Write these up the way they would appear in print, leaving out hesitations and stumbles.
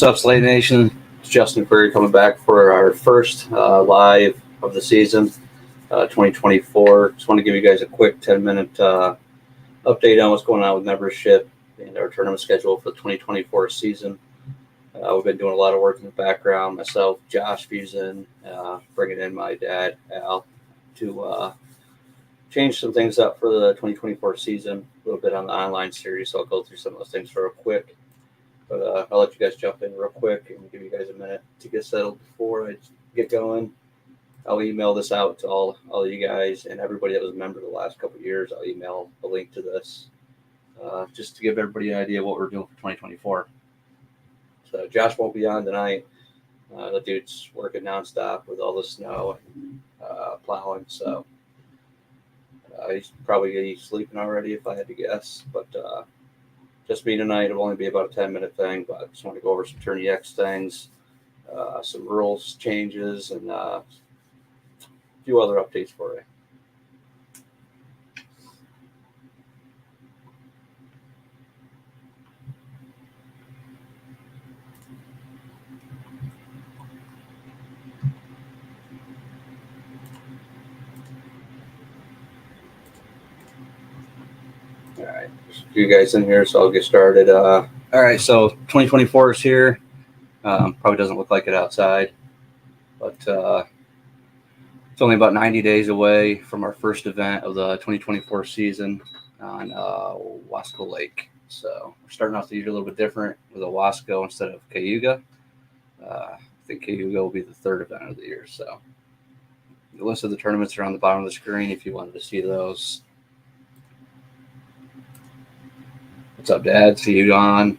up, Slate Nation? It's Justin Query coming back for our first live of the season, 2024. Just want to give you guys a quick 10-minute update on what's going on with membership and our tournament schedule for the 2024 season. We've been doing a lot of work in the background. Myself, Josh Fusen, bringing in my dad, Al, to change some things up for the 2024 season, a little bit on the online series. So I'll go through some of those things real quick. But I'll let you guys jump in real quick and give you guys a minute to get settled before I get going. I'll email this out to all of you guys and everybody that was a member the last couple of years. I'll email a link to this just to give everybody an idea of what we're doing for 2024. So Josh won't be on tonight. The dude's working nonstop with all the snow and plowing. So he's probably sleeping already if I had to guess. But just me tonight. It'll only be about a 10-minute thing, but I just want to go over some Tourney X things, some rules changes, and a few other updates for you. All right, there's a few guys in here, so I'll get started. All right, so 2024 is here. Probably doesn't look like it outside, but it's only about 90 days away from our first event of the 2024 season on Wasco Lake. So we're starting off the year a little bit different with a Wasco instead of Cayuga. I think Cayuga will be the third event of the year. So the list of the tournaments are on the bottom of the screen if you wanted to see those. What's up, Dad? See you on.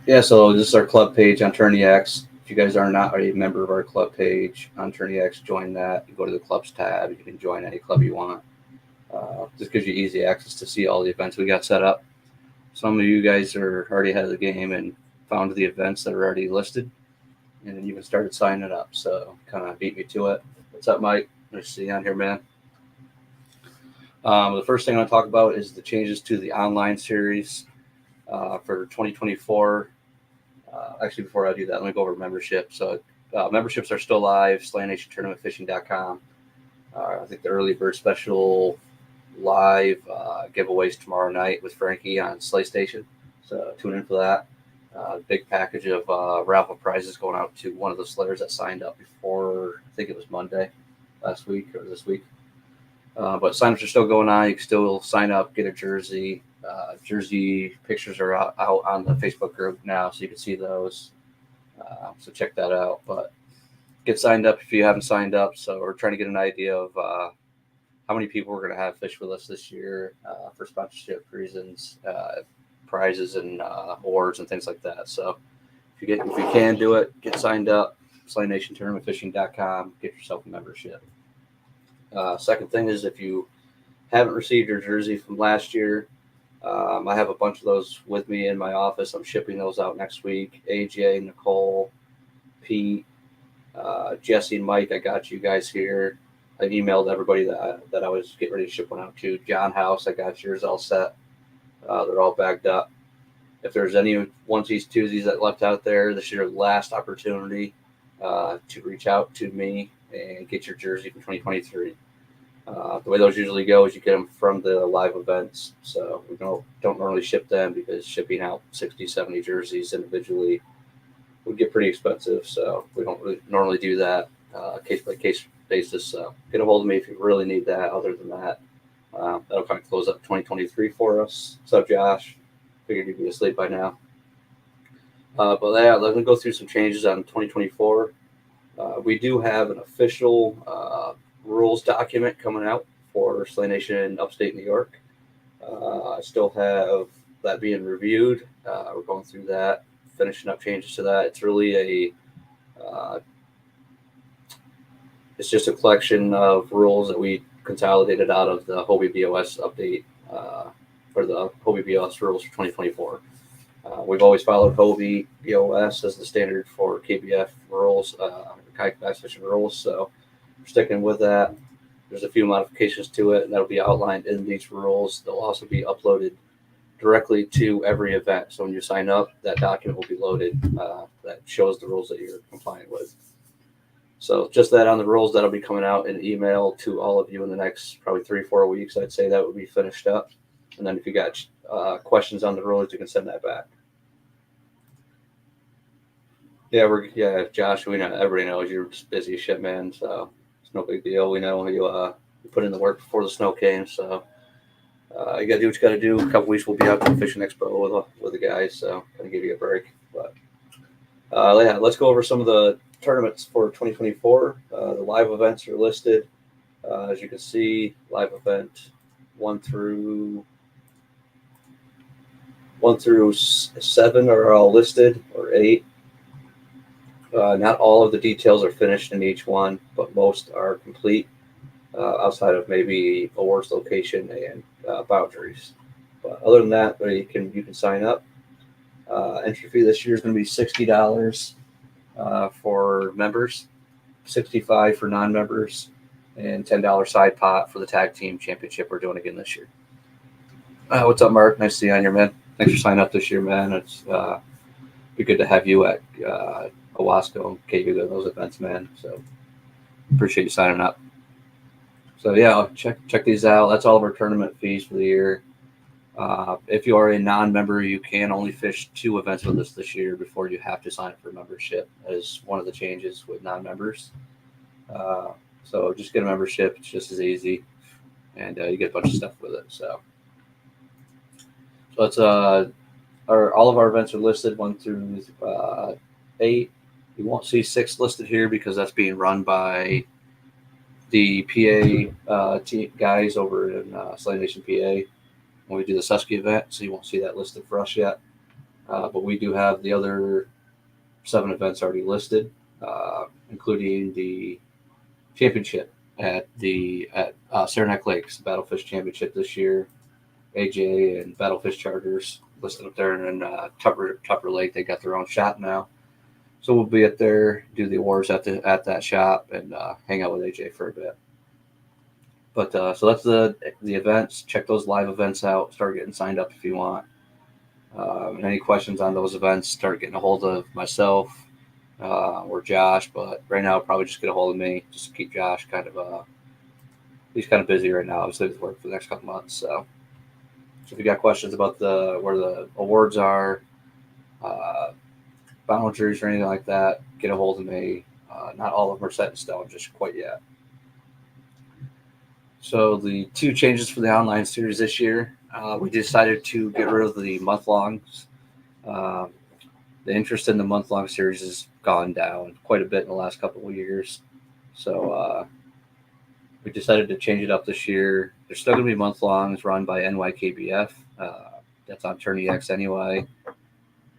Yeah, so this is our club page on Tourney X. If you guys are not already a member of our club page on Tourney X, join that. You go to the clubs tab. You can join any club you want. This gives you easy access to see all the events we got set up. Some of you guys are already ahead of the game and found the events that are already listed, and then even started signing up. So kind of beat me to it. What's up, Mike? Nice to see you on here, man. The first thing I want to talk about is the changes to the online series for 2024. Actually, before I do that, let me go over membership. So memberships are still live, SlayNationTournamentFishing.com. I think the early bird special live giveaways tomorrow night with Frankie on Slay Station. So tune in for that. Big package of raffle prizes going out to one of the slayers that signed up before, I think it was Monday last week or this week. But signups are still going on. You can still sign up, get a jersey. Jersey pictures are out on the Facebook group now, so you can see those. So check that out. But get signed up if you haven't signed up. So we're trying to get an idea of how many people we're going to have fish with us this year for sponsorship reasons, prizes and awards and things like that. So if you can do it, get signed up. SlayNationTournamentFishing.com. Get yourself a membership. Second thing is if you haven't received your jersey from last year, I have a bunch of those with me in my office. I'm shipping those out next week. AJ, Nicole, Pete, Jesse, and Mike, I got you guys here. I emailed everybody that I was getting ready to ship one out to. John House, I got yours all set. They're all bagged up. If there's any onesies, twosies that left out there, this is your last opportunity to reach out to me and get your jersey from 2023. The way those usually go is you get them from the live events. So we don't normally ship them because shipping out 60, 70 jerseys individually would get pretty expensive. So we don't really normally do that case-by-case basis. So get a hold of me if you really need that. Other than that, that'll kind of close up 2023 for us. What's up, Josh? Figured you'd be asleep by now. But yeah, let me go through some changes on 2024. We do have an official rules document coming out for Slay Nation in upstate New York. I still have that being reviewed. We're going through that, finishing up changes to that. It's really it's just a collection of rules that we consolidated out of the Hobie BOS update for the Hobie BOS rules for 2024. We've always followed Hobie BOS as the standard for KBF rules, kayak bass fishing rules. So we're sticking with that. There's a few modifications to it, and that'll be outlined in these rules. They'll also be uploaded directly to every event. So when you sign up, that document will be loaded that shows the rules that you're compliant with. So just that on the rules, that'll be coming out in email to all of you in the next probably 3-4 weeks. I'd say that would be finished up. And then if you got questions on the rules, you can send that back. Yeah, Josh. We know everybody knows you're just busy as shit, man. So it's no big deal. We know you put in the work before the snow came. So you gotta do what you gotta do. A couple weeks we'll be out to the Fishing Expo with the guys. So gonna give you a break. But yeah, let's go over some of the tournaments for 2024. The live events are listed. As you can see, live event 1 through 7 are all listed, or 8. Not all of the details are finished in each one, but most are complete, outside of maybe awards location and boundaries. But other than that, you can sign up. Entry fee this year is going to be $60 for members, $65 for non-members, and $10 side pot for the tag team championship we're doing again this year. What's up, Mark? Nice to see you on here, man. Thanks for signing up this year, man. It's be good to have you at Owasco and Cayuga and those events, man. So appreciate you signing up. So yeah, check these out. That's all of our tournament fees for the year. If you are a non-member, you can only fish 2 events with us this year before you have to sign up for membership, as one of the changes with non-members. So just get a membership. It's just as easy, and you get a bunch of stuff with it. So that's all of our events are listed 1 through 8. You won't see 6 listed here because that's being run by the PA team guys over in Slay Nation, PA, when we do the Susky event. So you won't see that listed for us yet. But we do have the other 7 events already listed, including the championship at Saranac Lakes, Battlefish Championship this year. AJ and Battlefish Charters listed up there, and then Tupper Lake, they got their own shop now. So we'll be up there, do the awards at that shop, and hang out with AJ for a bit. But so that's the events. Check those live events out. Start getting signed up if you want. Any questions on those events, start getting a hold of myself or Josh. But right now, probably just get a hold of me. Just keep Josh he's kind of busy right now. Obviously, with work for the next couple months. So if you got questions about where the awards are, boundaries or anything like that, get a hold of me. Not all of them are set in stone just quite yet. So the 2 changes for the online series this year, we decided to get rid of the month-longs. The interest in the month-long series has gone down quite a bit in the last couple of years. So we decided to change it up this year. There's still going to be month-longs run by NYKBF. That's on Tourney X anyway.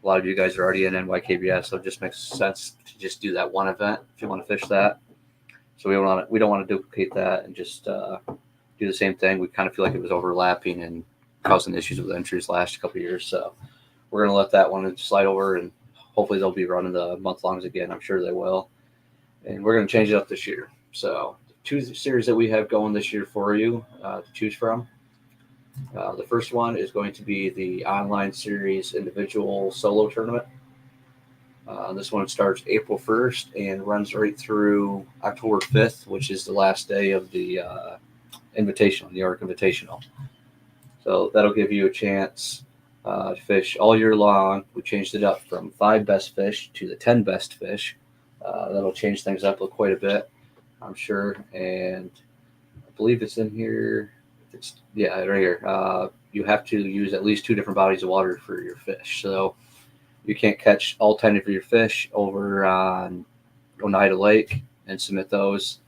A lot of you guys are already in NYKBF, so it just makes sense to just do that one event if you want to fish that. So we don't want to duplicate that and just do the same thing. We kind of feel like it was overlapping and causing issues with entries last couple of years. So we're going to let that one slide over, and hopefully they'll be running the month-longs again. I'm sure they will. And we're going to change it up this year. So the 2 series that we have going this year for you to choose from. The first one is going to be the online series individual solo tournament. This one starts April 1st and runs right through October 5th, which is the last day of the Invitational, New York Invitational. So that'll give you a chance to fish all year long. We changed it up from 5 best fish to the 10 best fish. That'll change things up quite a bit, I'm sure. And I believe it's in here. Right here. You have to use at least 2 different bodies of water for your fish. So you can't catch all 10 of your fish over on Oneida Lake and submit those.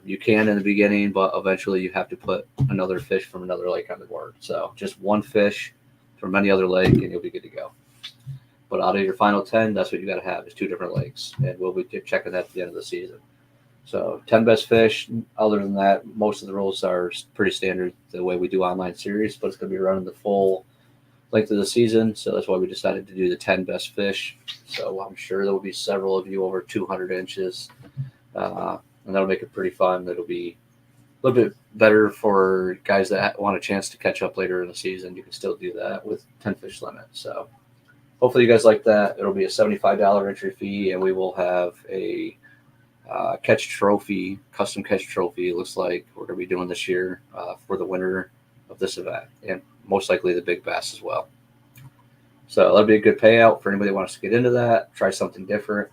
You can in the beginning, but eventually you have to put another fish from another lake on the board. So just 1 fish from any other lake, and you'll be good to go. But out of your final 10, that's what you got to have is 2 different lakes, and we'll be checking that at the end of the season. So 10 best fish. Other than that, most of the rules are pretty standard the way we do online series, but it's going to be running the full length of the season. So that's why we decided to do the 10 best fish. So I'm sure there will be several of you over 200 inches, and that'll make it pretty fun. It'll be little bit better for guys that want a chance to catch up later in the season. You can still do that with 10 fish limit. So hopefully you guys like that. It'll be a $75 entry fee, and we will have a catch trophy, custom catch trophy. It looks like we're going to be doing this year for the winner of this event, and most likely the big bass as well. So that'll be a good payout for anybody who wants to get into that, try something different.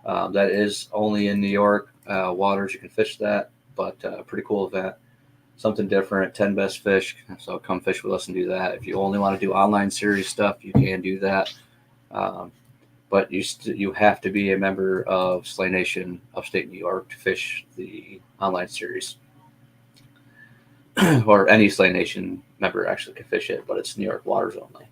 That is only in New York waters. You can fish that, but pretty cool event. Something different, 10 best fish. So come fish with us and do that. If you only want to do online series stuff, you can do that. But you have to be a member of Slay Nation Upstate New York to fish the online series. Or any Slay Nation member actually can fish it, but it's New York waters only.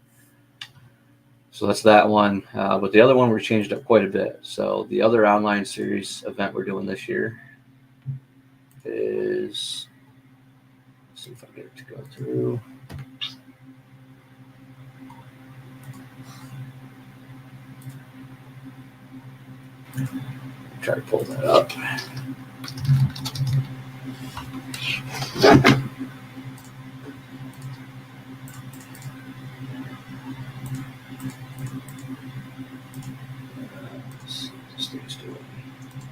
So that's that one. But the other one we changed up quite a bit. So the other online series event we're doing this year is, let's see if I get it to go through. Try to pull that up.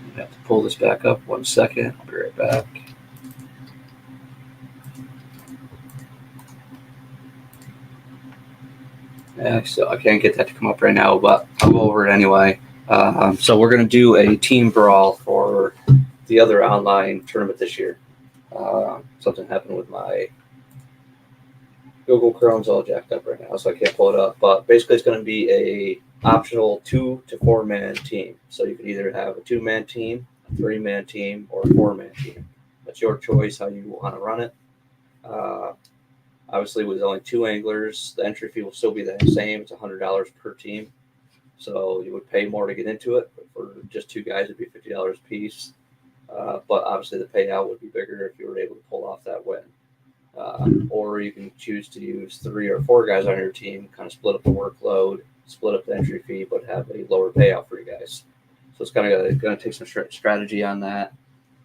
I have to pull this back up 1 second. I'll be right back. Yeah, so I can't get that to come up right now, but I'll go over it anyway. So we're going to do a team brawl for the other online tournament this year. Something happened with my Google Chrome's all jacked up right now, so I can't pull it up. But basically, it's going to be a optional 2 to 4 man team. So you can either have a 2-man team, a 3-man team, or a 4-man team. That's your choice how you want to run it. Obviously, with only 2 anglers, the entry fee will still be the same. It's $100 per team. So you would pay more to get into it. But for just 2 guys, it'd be $50 a piece. But obviously, the payout would be bigger if you were able to pull off that win. Or you can choose to use 3 or 4 guys on your team, kind of split up the workload, split up the entry fee, but have a lower payout for you guys. So it's kind of going to take some strategy on that.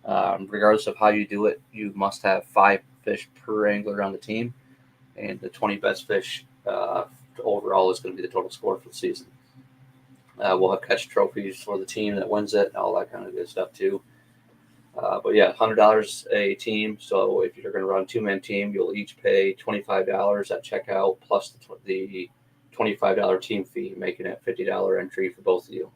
Regardless of how you do it, you must have 5 fish per angler on the team, and the 20 best fish overall is going to be the total score for the season. We'll have catch trophies for the team that wins it and all that kind of good stuff too. But yeah, $100 a team. So if you're going to run a 2-man team, you'll each pay $25 at checkout plus the $25 team fee, making it $50 entry for both of you.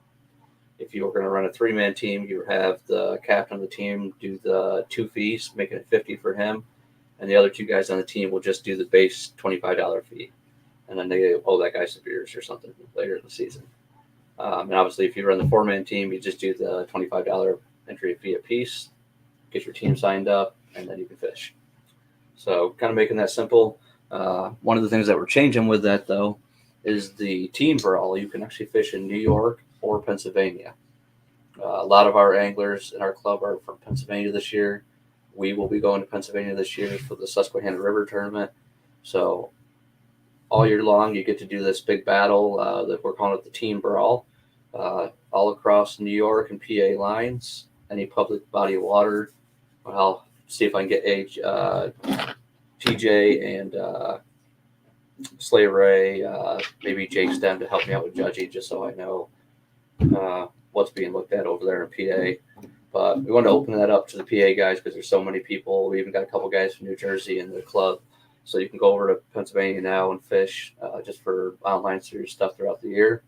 If you were going to run a 3-man team, you have the captain of the team do the 2 fees, making it $50 for him, and the other 2 guys on the team will just do the base $25 fee, and then they owe that guy some beers or something later in the season. And obviously, if you run the 4-man team, you just do the $25 entry fee a piece, get your team signed up, and then you can fish. So kind of making that simple. One of the things that we're changing with that, though, is the team brawl. You can actually fish in New York or Pennsylvania. A lot of our anglers in our club are from Pennsylvania this year. We will be going to Pennsylvania this year for the Susquehanna River tournament. So all year long, you get to do this big battle that we're calling it the team brawl, all across New York and PA lines, any public body of water. I'll see if I can get TJ and Slay Ray, maybe Jake Stem to help me out with judging, just so I know what's being looked at over there in PA. But we want to open that up to the PA guys because there's so many people. We even got a couple guys from New Jersey in the club. So you can go over to Pennsylvania now and fish just for online series stuff throughout the year.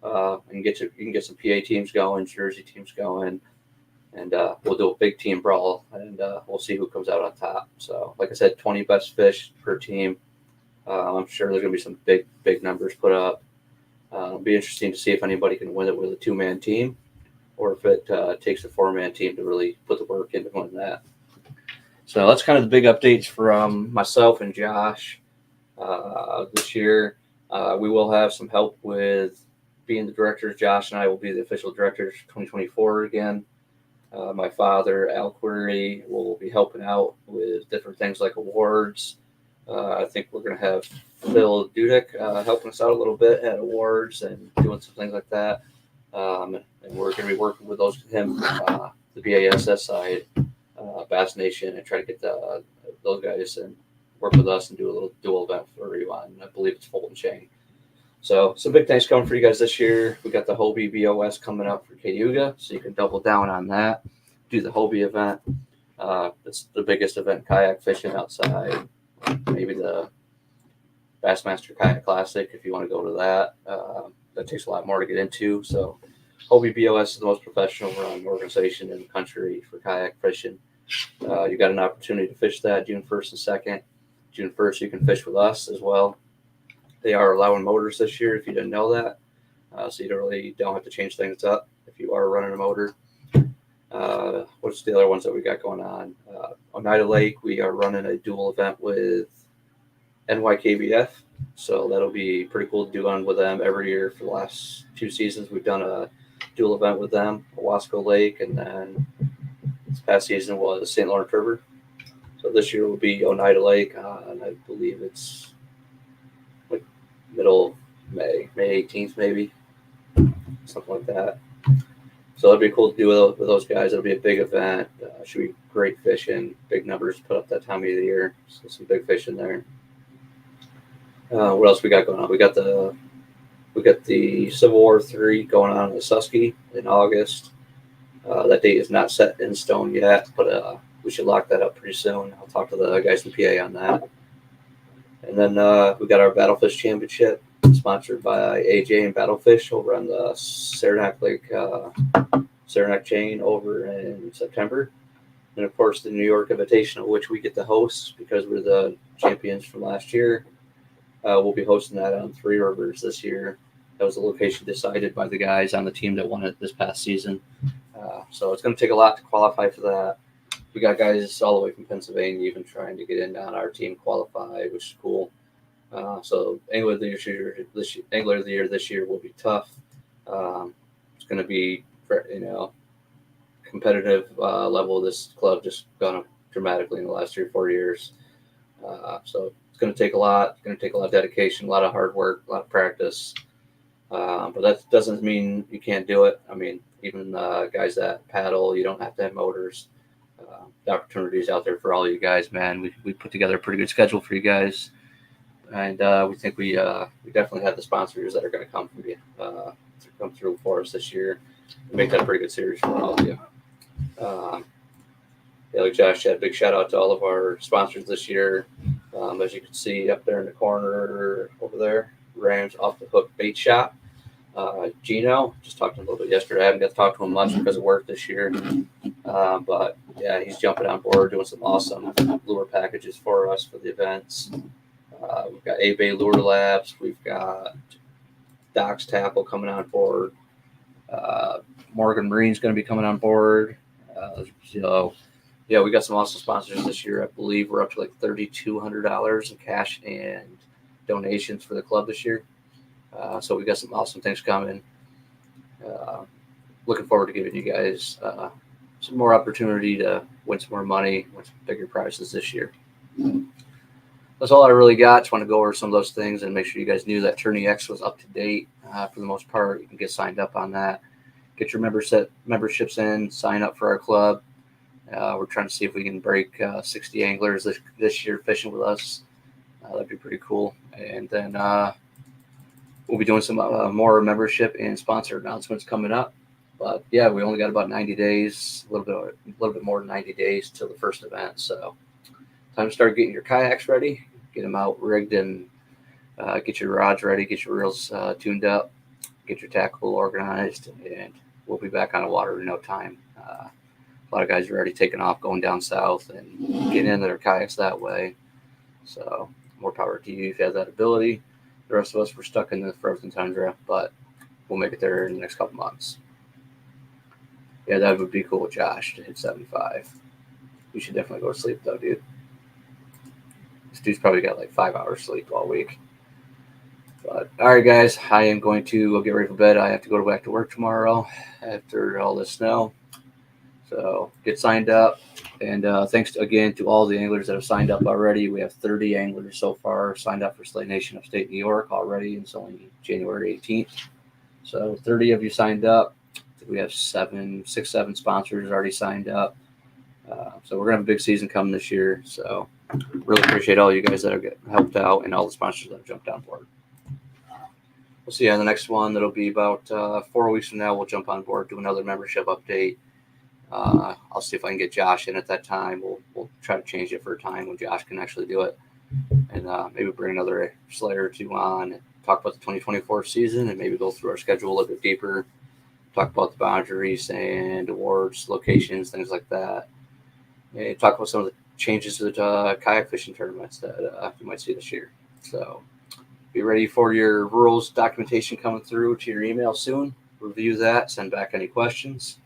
And you can get some PA teams going, Jersey teams going, and we'll do a big team brawl, and we'll see who comes out on top. So, like I said, 20 best fish per team. I'm sure there's going to be some big numbers put up. It'll be interesting to see if anybody can win it with a 2-man team, or if it takes a 4-man team to really put the work into winning that. So that's kind of the big updates from myself and Josh this year. We will have some help with being the directors. Josh and I will be the official directors for 2024 again. My father, Al Query, will be helping out with different things like awards. I think we're going to have Phil Dudek helping us out a little bit at awards and doing some things like that. And we're going to be working with him, the BASS side, Bass Nation and try to get those guys and work with us and do a little dual event for you on, I believe it's Fulton Chain. So some big things coming for you guys this year. We got the Hobie BOS coming up for Cayuga, so you can double down on that. Do the Hobie event. It's the biggest event in kayak fishing outside. Maybe the Bassmaster Kayak Classic if you want to go to that. That takes a lot more to get into. So Hobie BOS is the most professional run organization in the country for kayak fishing. You got an opportunity to fish that June 1st and 2nd. June 1st, you can fish with us as well. They are allowing motors this year if you didn't know that. So you don't have to change things up if you are running a motor. What's the other ones that we got going on? Oneida Lake, we are running a dual event with NYKBF. So that'll be pretty cool to do one with them every year for the last 2 seasons. We've done a dual event with them, Owasco Lake, and then this past season was St. Lawrence River. So this year will be Oneida Lake, and I believe it's like middle of May 18th maybe, something like that. So it'd be cool to do with those guys. It'll be a big event. Should be great fishing, big numbers put up that time of the year. So some big fish in there. What else we got going on? We got the Civil War 3 going on in the Susky in August. That date is not set in stone yet, but we should lock that up pretty soon. I'll talk to the guys in PA on that. And then we got our Battlefish Championship, sponsored by AJ and Battlefish over on the Saranac Lake, Saranac chain over in September. And of course, the New York Invitational, which we get to host because we're the champions from last year. We'll be hosting that on Three Rivers this year. That was a location decided by the guys on the team that won it this past season. So it's going to take a lot to qualify for that. We got guys all the way from Pennsylvania even trying to get in on our team qualify, which is cool. So Angler of the Year this year will be tough. It's going to be, competitive level of this club just gone up dramatically in the last 3 or 4 years. So it's going to take a lot. It's going to take a lot of dedication, a lot of hard work, a lot of practice. But that doesn't mean you can't do it. I mean, even guys that paddle, you don't have to have motors. The opportunities out there for all you guys, man. We put together a pretty good schedule for you guys, and we think we definitely have the sponsors that are going to come through for us this year and make that a pretty good series for all of you. Like Josh said, big shout out to all of our sponsors this year. As you can see up there in the corner over there, Rams Off the Hook Bait Shop. Gino, just talked to him a little bit yesterday. I haven't got to talk to him much because of work this year. But yeah, he's jumping on board, doing some awesome lure packages for us for the events. We've got A-Bay Lure Labs. We've got Doc's Tackle coming on board. Morgan Marine's going to be coming on board. So yeah, we got some awesome sponsors this year. I believe we're up to like $3,200 in cash and donations for the club this year. So we got some awesome things coming. Looking forward to giving you guys some more opportunity to win some more money, win some bigger prizes this year. That's all I really got. Just want to go over some of those things and make sure you guys knew that Tourney X was up to date for the most part. You can get signed up on that. Get your memberships in, sign up for our club. We're trying to see if we can break 60 anglers this year fishing with us. That'd be pretty cool. And then we'll be doing some more membership and sponsor announcements coming up. But yeah, we only got about 90 days, a little bit more than 90 days till the first event. So time to start getting your kayaks ready, get them out rigged, and get your rods ready, get your reels tuned up, get your tackle organized, and we'll be back on the water in no time. A lot of guys are already taking off, going down south and getting into their kayaks that way. So more power to you if you have that ability. The rest of us, we're stuck in the frozen tundra, but we'll make it there in the next couple months. Yeah, that would be cool with Josh to hit 75. You should definitely go to sleep, though, dude. This dude's probably got like 5 hours sleep all week. But all right, guys, I am going to go get ready for bed. I have to go back to work tomorrow after all this snow. So get signed up. And thanks again to all the anglers that have signed up already. We have 30 anglers so far signed up for Slay Nation Upstate New York already. It's only January 18th. So 30 of you signed up. We have 7 sponsors already signed up. So we're gonna have a big season coming this year. So really appreciate all you guys that have helped out and all the sponsors that have jumped on board. We'll see you on the next one. That'll be about 4 weeks from now. We'll jump on board, do another membership update. I'll see if I can get Josh in at that time. We'll try to change it for a time when Josh can actually do it, and maybe bring another Slayer or two on and talk about the 2024 season, and maybe go through our schedule a little bit deeper, talk about the boundaries and awards, locations, things like that, and talk about some of the changes to the kayak fishing tournaments that you might see this year. So be ready for your rules documentation coming through to your email soon. Review that, send back any questions.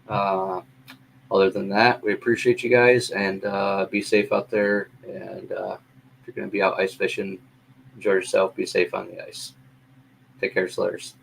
Other than that, we appreciate you guys, and be safe out there. And if you're going to be out ice fishing, enjoy yourself. Be safe on the ice. Take care, Slayers.